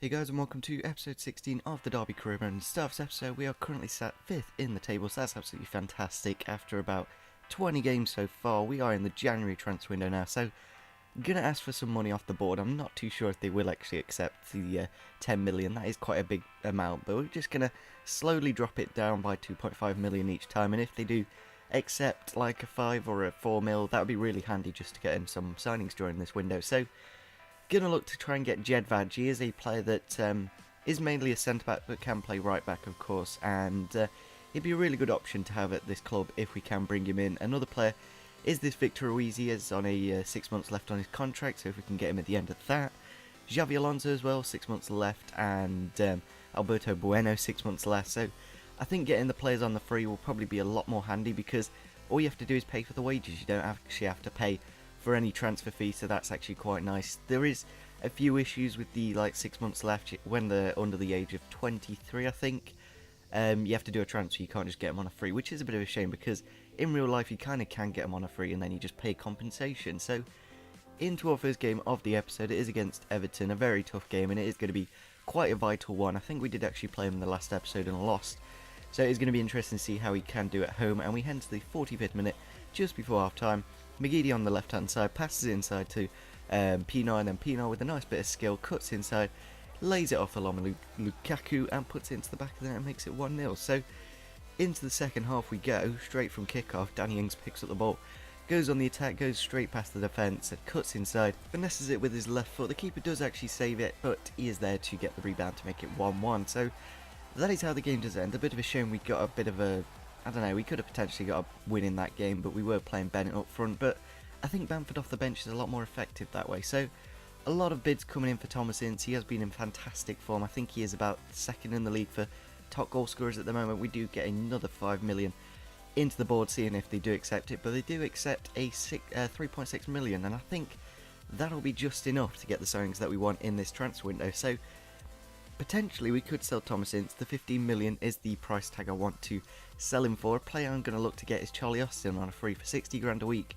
Hey guys, and welcome to episode 16 of the Derby Career Mode. And to start this episode, we are currently sat 5th in the table, so that's absolutely fantastic. After about 20 games so far, we are in the January transfer window now, so I'm going to ask for some money off the board. I'm not too sure if they will actually accept the 10 million, that is quite a big amount, but we're just going to slowly drop it down by 2.5 million each time, and if they do accept like a 5 or a 4 mil, that would be really handy just to get in some signings during this window. So gonna look to try and get Jedvad. He is a player that is mainly a centre back but can play right back, of course, and he'd be a really good option to have at this club if we can bring him in. Another player is this Victor Ruiz. He is on a 6 months left on his contract, so if we can get him at the end of that. Xavi Alonso as well, 6 months left, and Alberto Bueno, 6 months left. So I think getting the players on the free will probably be a lot more handy because all you have to do is pay for the wages. You don't actually have to pay for any transfer fee, so that's actually quite nice. There is a few issues with the 6 months left when they're under the age of 23, I think. You have to do a transfer, you can't just get them on a free, which is a bit of a shame because in real life you kind of can get them on a free and then you just pay compensation. So into our first game of the episode, it is against Everton, a very tough game, and it is going to be quite a vital one. I think we did actually play him in the last episode and lost, so it's going to be interesting to see how he can do at home. And we head to the 45th minute, just before half time. McGeady on the left hand side passes it inside to Pino, and then Pino with a nice bit of skill cuts inside, lays it off along Lukaku and puts it into the back of the net and makes it 1-0. So into the second half we go, straight from kickoff. Danny Ings picks up the ball, goes on the attack, goes straight past the defence, cuts inside, finesses it with his left foot. The keeper does actually save it, but he is there to get the rebound to make it 1-1. So that is how the game does end. A bit of a shame we got a bit of a, I don't know, we could have potentially got a win in that game, but we were playing Bennett up front. But I think Bamford off the bench is a lot more effective that way. So a lot of bids coming in for Thomas Ince. He has been in fantastic form. I think he is about second in the league for top goal scorers at the moment. We do get another 5 million into the board, seeing if they do accept it. But they do accept a 3.6 million, and I think that'll be just enough to get the signings that we want in this transfer window. So potentially we could sell Thomas Ince. The 15 million is the price tag I want to sell him for. A player I'm going to look to get is Charlie Austin on a free for 60 grand a week,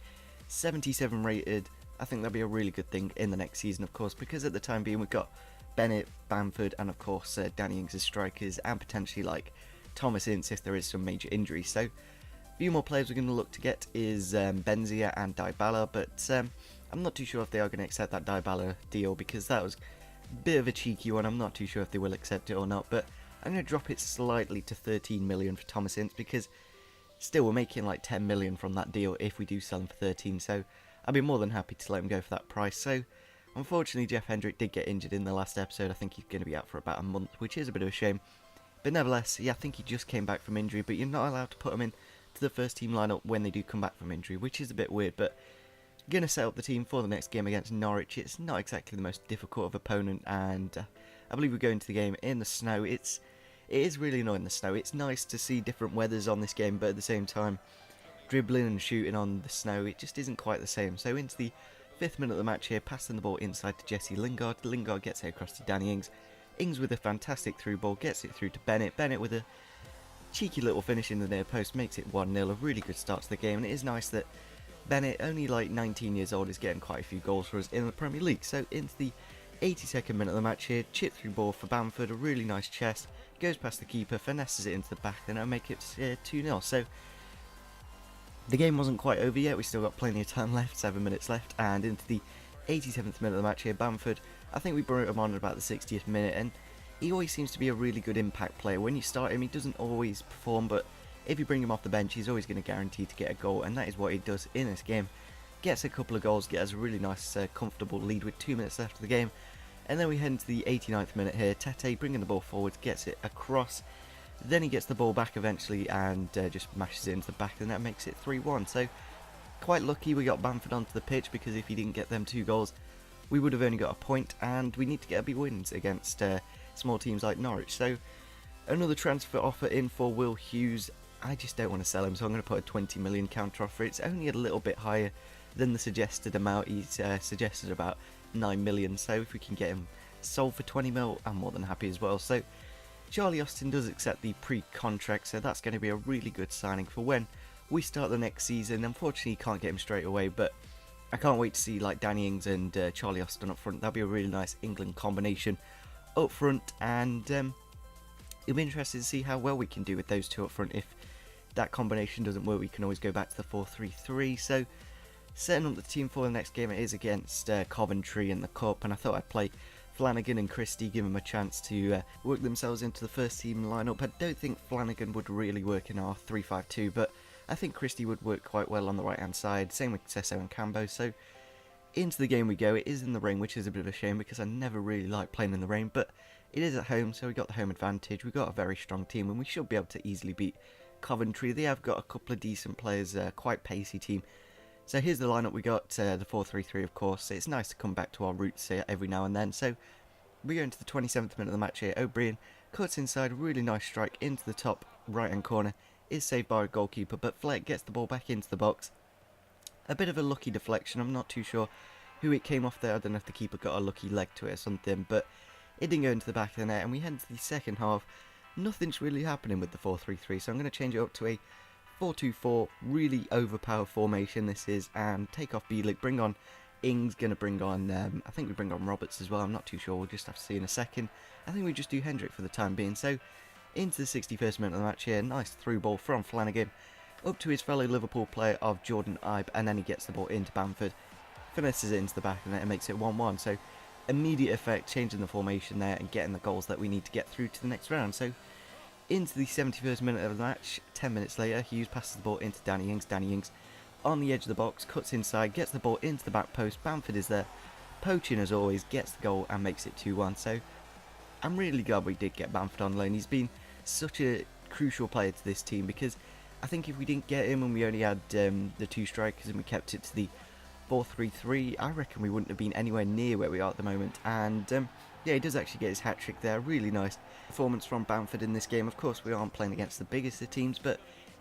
77 rated. I think that'll be a really good thing in the next season, of course, because at the time being we've got Bennett, Bamford, and of course Danny Ings as strikers, and potentially like Thomas Ince if there is some major injuries. So a few more players we're going to look to get is Benzia and Dybala, but I'm not too sure if they are going to accept that Dybala deal because that was bit of a cheeky one. I'm not too sure if they will accept it or not, but I'm going to drop it slightly to 13 million for Thomas Ince because still we're making like 10 million from that deal if we do sell him for 13, so I'd be more than happy to let him go for that price. So unfortunately Jeff Hendrick did get injured in the last episode. I think he's going to be out for about a month, which is a bit of a shame, but nevertheless, yeah, I think he just came back from injury, but you're not allowed to put him in to the first team lineup when they do come back from injury, which is a bit weird. But going to set up the team for the next game against Norwich. It's not exactly the most difficult of opponent, and I believe we go into the game in the snow. It is really annoying, the snow. It's nice to see different weathers on this game, but at the same time, dribbling and shooting on the snow, it just isn't quite the same. So into the 5th minute of the match here, passing the ball inside to Jesse Lingard. Lingard gets it across to Danny Ings. Ings with a fantastic through ball, gets it through to Bennett. Bennett with a cheeky little finish in the near post, makes it 1-0. A really good start to the game, and it is nice that Bennett, only like 19 years old, is getting quite a few goals for us in the Premier League. So into the 82nd minute of the match here, chip through ball for Bamford, a really nice chest, goes past the keeper, finesses it into the back, and it'll make it 2-0. So the game wasn't quite over yet, we still got plenty of time left, 7 minutes left, and into the 87th minute of the match here, Bamford, I think we brought him on at about the 60th minute, and he always seems to be a really good impact player. When you start him, he doesn't always perform, but if you bring him off the bench, he's always going to guarantee to get a goal, and that is what he does in this game. Gets a couple of goals, gets a really nice, comfortable lead with 2 minutes left of the game. And then we head into the 89th minute here. Tete bringing the ball forward, gets it across. Then he gets the ball back eventually and just mashes it into the back, and that makes it 3-1. So quite lucky we got Bamford onto the pitch, because if he didn't get them 2 goals, we would have only got a point, and we need to get a big wins against small teams like Norwich. So another transfer offer in for Will Hughes. I just don't want to sell him, so I'm going to put a 20 million counter offer. It's only a little bit higher than the suggested amount. He's suggested about 9 million, so if we can get him sold for 20 mil, I'm more than happy as well. So Charlie Austin does accept the pre-contract, so that's going to be a really good signing for when we start the next season. Unfortunately, can't get him straight away, but I can't wait to see like Danny Ings and Charlie Austin up front. That'll be a really nice England combination up front, and it'll be interesting to see how well we can do with those two up front. If that combination doesn't work, we can always go back to the 4-3-3. So setting up the team for the next game, it is against Coventry in the Cup, and I thought I'd play Flanagan and Christie, give them a chance to work themselves into the first team lineup. I don't think Flanagan would really work in our 3-5-2, but I think Christie would work quite well on the right hand side, same with Sesso and Cambo. So into the game we go. It is in the rain, which is a bit of a shame because I never really like playing in the rain, but it is at home, so we got the home advantage. We've got a very strong team, and we should be able to easily beat Coventry. They have got a couple of decent players, quite pacey team. So here's the lineup. We got the 4-3-3, of course. It's nice to come back to our roots here every now and then. So we go into the 27th minute of the match here. O'Brien cuts inside, really nice strike into the top right hand corner. Is saved by a goalkeeper, but Fleck gets the ball back into the box. A bit of a lucky deflection. I'm not too sure who it came off there. I don't know if the keeper got a lucky leg to it or something, but it didn't go into the back of the net, and we head into the second half. Nothing's really happening with the 4-3-3, so I'm going to change it up to a 4-2-4, really overpowered formation this is, and take off Bielik, bring on Ings, going to bring on, I think we bring on Roberts as well. I'm not too sure, we'll just have to see in a second. I think we just do Hendrick for the time being. So into the 61st minute of the match here, nice through ball from Flanagan, up to his fellow Liverpool player of Jordan Ibe, and then he gets the ball into Bamford, finesses it into the back of the net and makes it 1-1. So immediate effect, changing the formation there and getting the goals that we need to get through to the next round. So into the 71st minute of the match, 10 minutes later, Hughes passes the ball into Danny Ings. Danny Ings on the edge of the box, cuts inside, gets the ball into the back post. Bamford is there, poaching as always, gets the goal and makes it 2-1. So I'm really glad we did get Bamford on loan. He's been such a crucial player to this team, because I think if we didn't get him and we only had the two strikers and we kept it to the 4-3-3, I reckon we wouldn't have been anywhere near where we are at the moment. And yeah, he does actually get his hat-trick there. Really nice performance from Bamford in this game. Of course, we aren't playing against the biggest of teams, but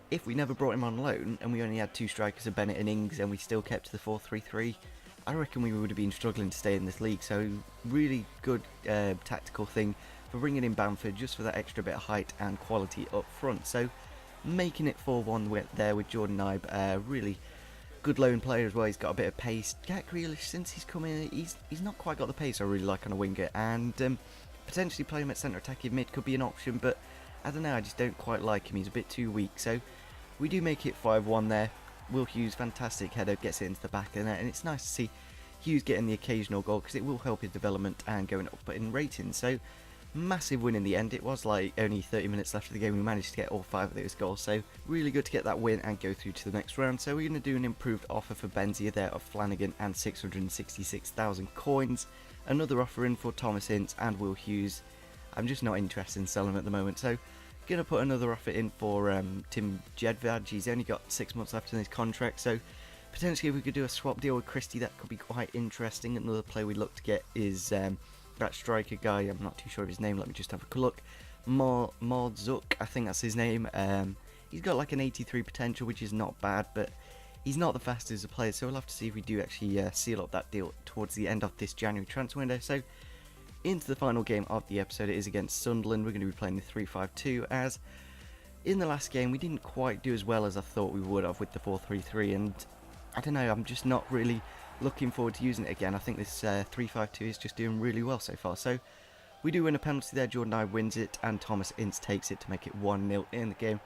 if we never brought him on loan and we only had two strikers of Bennett and Ings and we still kept to the 4-3-3, I reckon we would have been struggling to stay in this league. So really good tactical thing for bringing in Bamford, just for that extra bit of height and quality up front. So making it 4-1 there with Jordan Ibe, really good loan player as well. He's got a bit of pace. Jack Grealish, since he's come in, he's not quite got the pace I really like on a winger, and potentially playing him at centre attacking mid could be an option, but I don't know, I just don't quite like him. He's a bit too weak. So we do make it 5-1 there. Will Hughes, fantastic header, gets it into the back of the net, and it's nice to see Hughes getting the occasional goal because it will help his development and going up in ratings. So massive win in the end. It was like only 30 minutes left of the game, we managed to get all 5 of those goals, so really good to get that win and go through to the next round. So we're going to do an improved offer for Benzia there of Flanagan and 666,000 coins, another offer in for Thomas Ince and Will Hughes. I'm just not interested in selling them at the moment, so going to put another offer in for Tim Jedvad. He's only got 6 months left in his contract, so potentially if we could do a swap deal with Christie, that could be quite interesting. Another player we'd look to get is that striker guy, I'm not too sure of his name, let me just have a quick look. Morzuk, I think that's his name. He's got like an 83 potential, which is not bad, but he's not the fastest of players, so we'll have to see if we do actually seal up that deal towards the end of this January transfer window. So into the final game of the episode, it is against Sunderland. We're going to be playing the 3-5-2, as in the last game we didn't quite do as well as I thought we would have with the 4-3-3, and I don't know, I'm just not really looking forward to using it again. I think this 3-5-2 is just doing really well so far. So we do win a penalty there, Jordan Ibe wins it, and Thomas Ince takes it to make it 1-0 in the game.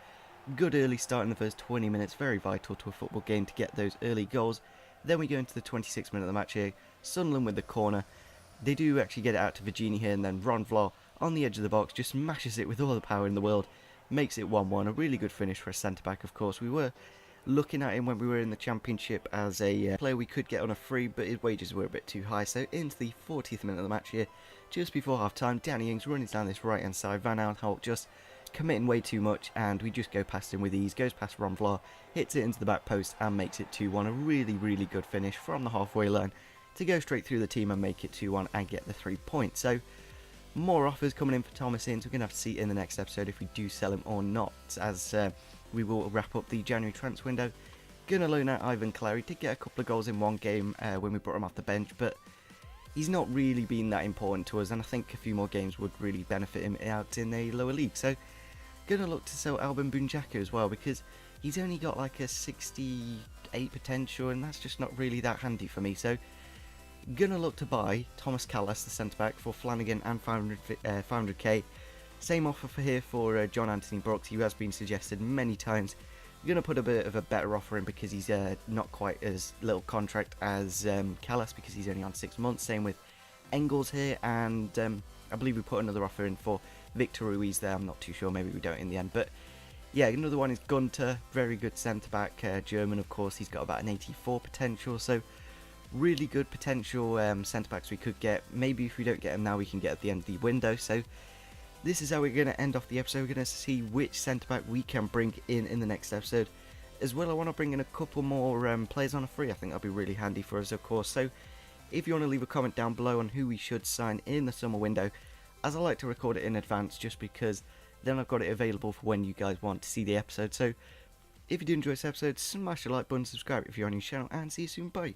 Good early start in the first 20 minutes, very vital to a football game to get those early goals. Then we go into the 26th minute of the match here, Sunderland with the corner. They do actually get it out to Virginie here, and then Ron Vlaar on the edge of the box just smashes it with all the power in the world, makes it 1-1. A really good finish for a centre-back, of course. We were looking at him when we were in the Championship as a player we could get on a free, but his wages were a bit too high. So into the 40th minute of the match here, just before half-time, Danny Ings running down this right-hand side, Van Aanholt just committing way too much, and we just go past him with ease, goes past Ron Vlaar, hits it into the back post and makes it 2-1. A really, really good finish from the halfway line to go straight through the team and make it 2-1 and get the 3 points. So more offers coming in for Thomas Ince. We're going to have to see in the next episode if we do sell him or not, as we will wrap up the January transfer window. Going to loan out Ivan Clary. Did get a couple of goals in one game when we brought him off the bench, but he's not really been that important to us, and I think a few more games would really benefit him out in a lower league. So going to look to sell Albin Bunjaka as well, because he's only got like a 68 potential, and that's just not really that handy for me. So Gonna look to buy Thomas Callas, the centre-back, for Flanagan and 500k. Same offer for here for John Anthony Brooks, who has been suggested many times. Gonna put a bit of a better offer in because he's not quite as little contract as Callas, because he's only on 6 months. Same with Engels here, and I believe we put another offer in for Victor Ruiz there. I'm not too sure, maybe we don't in the end, but yeah, another one is Gunter, very good centre-back, German of course. He's got about an 84 potential, so really good potential centre-backs we could get. Maybe if we don't get them now, we can get at the end of the window. So this is how we're going to end off the episode. We're going to see which centre-back we can bring in the next episode. As well, I want to bring in a couple more players on a free. I think that'll be really handy for us, of course. So if you want to leave a comment down below on who we should sign in the summer window, as I like to record it in advance just because then I've got it available for when you guys want to see the episode. So if you do enjoy this episode, smash the like button, subscribe if you're on your channel, and see you soon. Bye.